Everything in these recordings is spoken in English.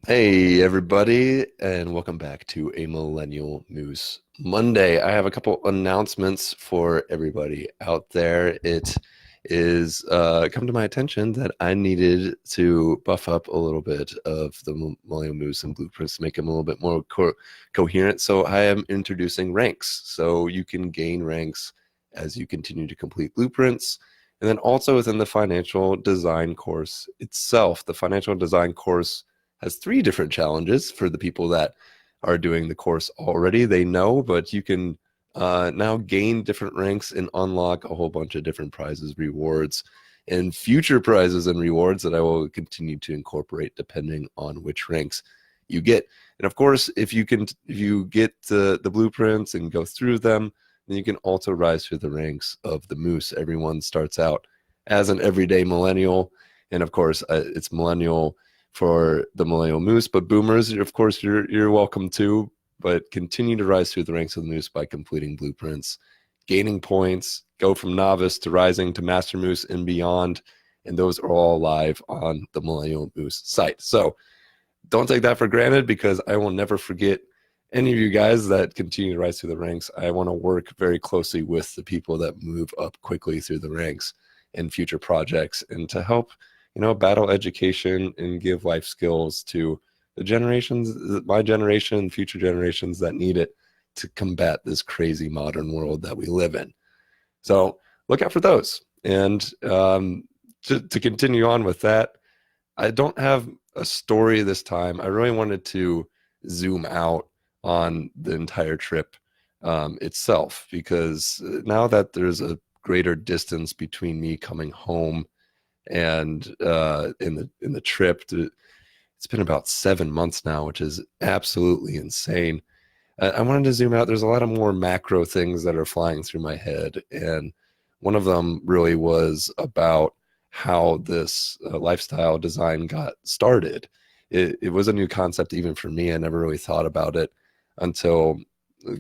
Hey everybody, and welcome back to a Millennial News Monday. I have a couple announcements for everybody out there. It is come to my attention that I needed to buff up a little bit of the Millennial News and blueprints to make them a little bit more coherent. So I am introducing ranks, so you can gain ranks as you continue to complete blueprints. And then also within the financial design course itself, the financial design course has three different challenges for the people that are doing the course already. They know, but you can now gain different ranks and unlock a whole bunch of different prizes, rewards, and future prizes and rewards that I will continue to incorporate depending on which ranks you get. And of course, if you get the blueprints and go through them, then you can also rise through the ranks of the Moose. Everyone starts out as an everyday millennial, and of course, it's millennial for the Millennial Moose, but boomers, of course, you're welcome too. But continue to rise through the ranks of the Moose by completing blueprints, gaining points, go from novice to rising to master Moose and beyond. And those are all live on the Millennial Moose site. So don't take that for granted, because I will never forget any of you guys that continue to rise through the ranks. I want to work very closely with the people that move up quickly through the ranks in future projects, and to help battle education and give life skills to the generations, my generation and future generations that need it to combat this crazy modern world that we live in. So look out for those. And to continue on with that, I don't have a story this time. I really wanted to zoom out on the entire trip itself, because now that there's a greater distance between me coming home and in the trip, it's been about 7 months now, which is absolutely insane. I wanted to zoom out. There's a lot of more macro things that are flying through my head, and one of them really was about how this lifestyle design got started. It was a new concept even for me. I never really thought about it until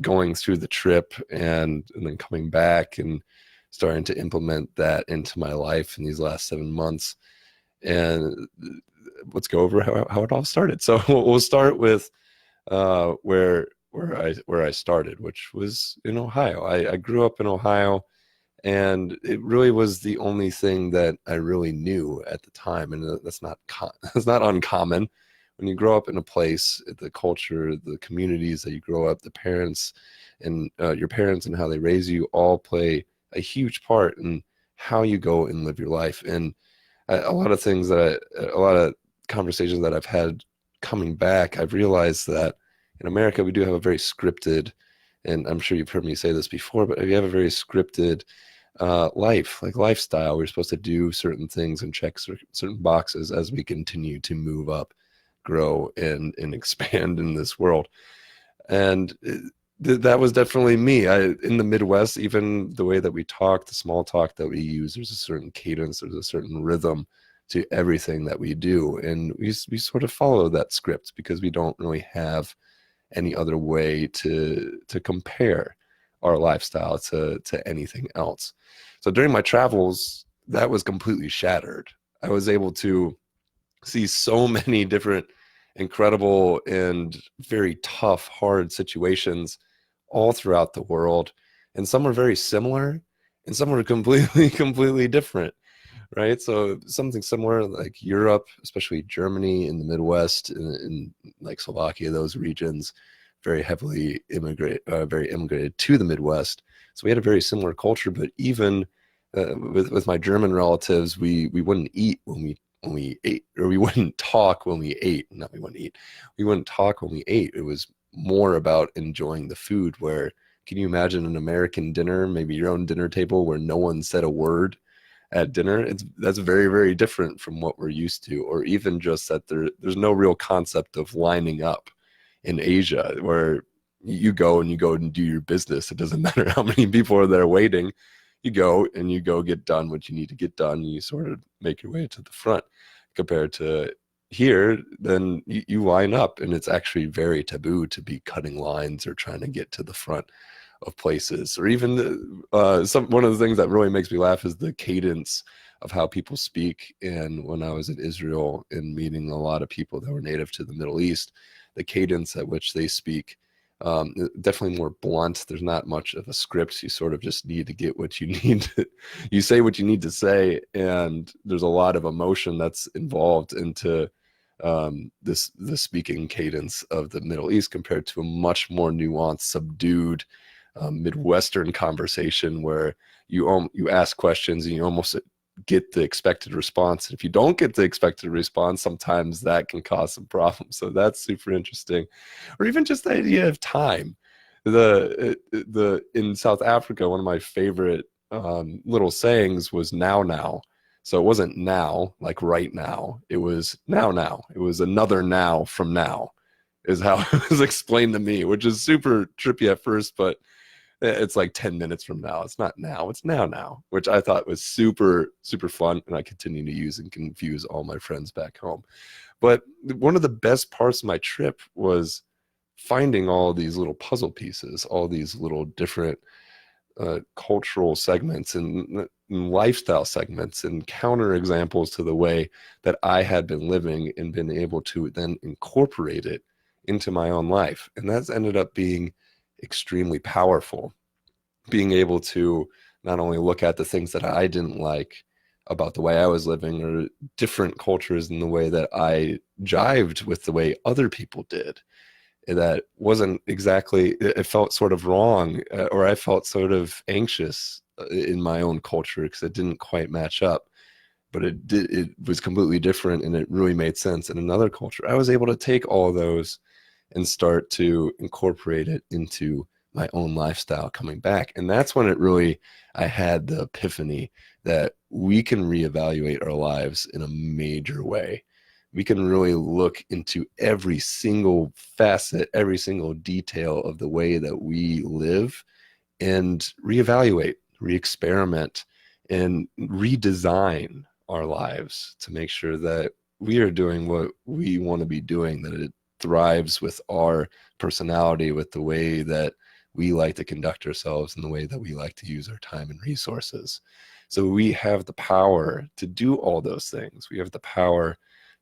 going through the trip, and then coming back and starting to implement that into my life in these last 7 months. And let's go over how it all started. So we'll start with where I started, which was in Ohio. I grew up in Ohio, and it really was the only thing that I really knew at the time. And that's not that's not uncommon. When you grow up in a place, the culture, the communities that you grow up, the parents and your parents and how they raise you all play a huge part in how you go and live your life. And a lot of things a lot of conversations that I've had coming back, I've realized that in America, we do have a very scripted, and I'm sure you've heard me say this before, but we have a very scripted life, like lifestyle. We're supposed to do certain things and check certain boxes as we continue to move up, grow, and expand in this world. And that was definitely me. In the Midwest, even the way that we talk, the small talk that we use, there's a certain cadence, there's a certain rhythm to everything that we do, and we sort of follow that script because we don't really have any other way to compare our lifestyle to anything else. So during my travels, that was completely shattered. I was able to see so many different incredible and very tough, hard situations all throughout the world. And some are very similar, and some are completely, completely different, right? So something similar like Europe, especially Germany in the Midwest, in like Slovakia, those regions, very heavily very immigrated to the Midwest. So we had a very similar culture, but even with my German relatives, we wouldn't eat when we ate, or we wouldn't talk when we ate. Not we wouldn't eat. We wouldn't talk when we ate. It was more about enjoying the food. Where can you imagine an American dinner, maybe your own dinner table, where no one said a word at dinner? That's very, very different from what we're used to. Or even just that there's no real concept of lining up in Asia, where you go and do your business. It doesn't matter how many people are there waiting. You go and you go get done what you need to get done. And you sort of make your way to the front. Compared to here, then you line up, and it's actually very taboo to be cutting lines or trying to get to the front of places. Or even one of the things that really makes me laugh is the cadence of how people speak. And when I was in Israel and meeting a lot of people that were native to the Middle East, the cadence at which they speak, definitely more blunt. There's not much of a script. You sort of just need to get what you need to, you say what you need to say, and there's a lot of emotion that's involved into the speaking cadence of the Middle East compared to a much more nuanced, subdued Midwestern conversation where you ask questions and you almost get the expected response. And if you don't get the expected response, sometimes that can cause some problems. So that's super interesting. Or even just the idea of time. The in South Africa, one of my favorite little sayings was now. So it wasn't now, like right now. It was now. It was another now from now, is how it was explained to me, which is super trippy at first, but it's like 10 minutes from now. It's not now, it's now, which I thought was super, super fun. And I continue to use and confuse all my friends back home. But one of the best parts of my trip was finding all these little puzzle pieces, all these little different cultural segments and lifestyle segments and counter examples to the way that I had been living and been able to then incorporate it into my own life. And that's ended up being extremely powerful, being able to not only look at the things that I didn't like about the way I was living or different cultures in the way that I jived with the way other people did. That wasn't exactly, it felt sort of wrong, or I felt sort of anxious in my own culture because it didn't quite match up. But it was completely different and it really made sense in another culture. I was able to take all those and start to incorporate it into my own lifestyle coming back. And that's when I had the epiphany that we can reevaluate our lives in a major way. We can really look into every single facet, every single detail of the way that we live and reevaluate, re-experiment, and redesign our lives to make sure that we are doing what we want to be doing, that it thrives with our personality, with the way that we like to conduct ourselves and the way that we like to use our time and resources. So we have the power to do all those things. We have the power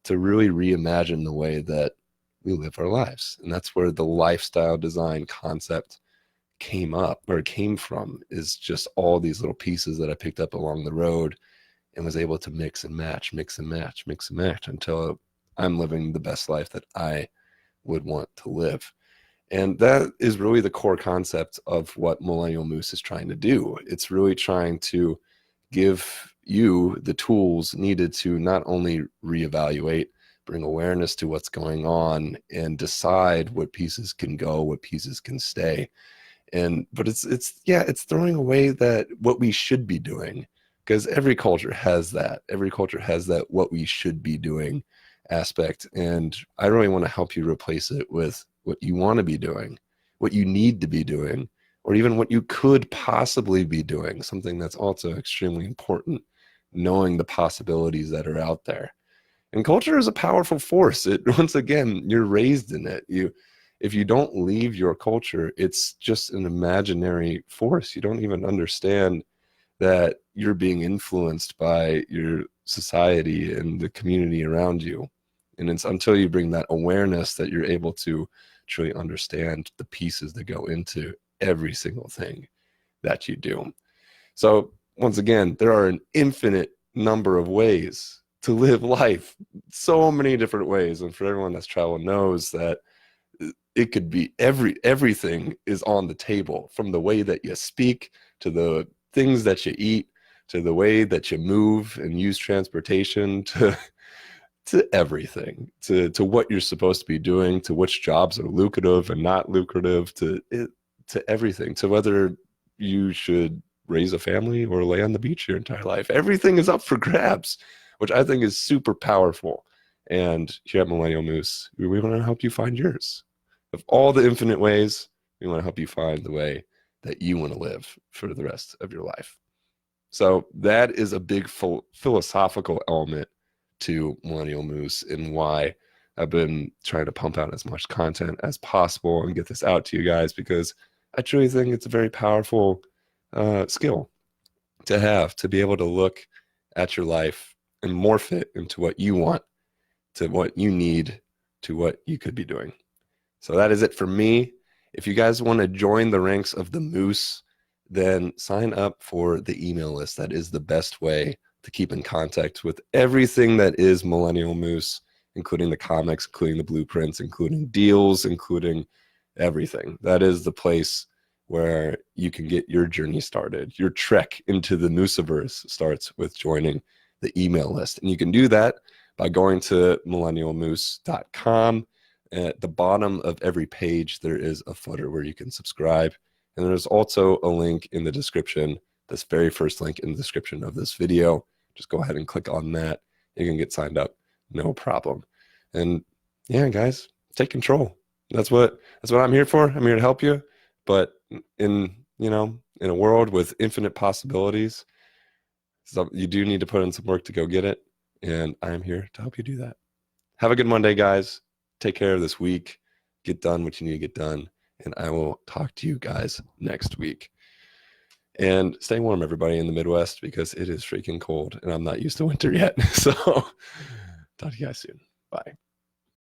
to really reimagine the way that we live our lives. And that's where the lifestyle design concept came from, is just all these little pieces that I picked up along the road and was able to mix and match until I'm living the best life that I would want to live. And that is really the core concept of what Millennial Moose is trying to do. It's really trying to give you the tools needed to not only reevaluate, bring awareness to what's going on, and decide what pieces can go, what pieces can stay. But it's throwing away that what we should be doing, because every culture has that. Every culture has that what we should be doing aspect. And I really want to help you replace it with what you want to be doing, what you need to be doing, or even what you could possibly be doing, something that's also extremely important, knowing the possibilities that are out there. And culture is a powerful force. Once again, you're raised in it. If you don't leave your culture, it's just an imaginary force. You don't even understand that you're being influenced by your society and the community around you. And it's until you bring that awareness that you're able to truly understand the pieces that go into every single thing that you do. So once again, there are an infinite number of ways to live life, so many different ways. And for everyone that's traveled knows that it could be everything is on the table, from the way that you speak to the things that you eat to the way that you move and use transportation to everything, to what you're supposed to be doing, to which jobs are lucrative and not lucrative, to everything, to whether you should raise a family or lay on the beach your entire life. Everything is up for grabs, which I think is super powerful. And here at Millennial Moose, we want to help you find yours. Of all the infinite ways, we want to help you find the way that you want to live for the rest of your life. So that is a big philosophical element to Millennial Moose, and why I've been trying to pump out as much content as possible and get this out to you guys, because I truly think it's a very powerful skill to have, to be able to look at your life and morph it into what you want, to what you need, to what you could be doing. So that is it for me. If you guys want to join the ranks of the Moose, then sign up for the email list. That is the best way to keep in contact with everything that is Millennial Moose, including the comics, including the blueprints, including deals, including everything. That is the place where you can get your journey started. Your trek into the Mooseverse starts with joining the email list. And you can do that by going to millennialmoose.com. At the bottom of every page, there is a footer where you can subscribe. And there's also a link in the description, this very first link in the description of this video. Just go ahead and click on that. You can get signed up, no problem. And yeah, guys, take control. That's what I'm here for. I'm here to help you. But in a world with infinite possibilities, so you do need to put in some work to go get it. And I'm here to help you do that. Have a good Monday, guys. Take care of this week. Get done what you need to get done. And I will talk to you guys next week. And stay warm, everybody in the Midwest, because it is freaking cold and I'm not used to winter yet. So talk to you guys soon. Bye.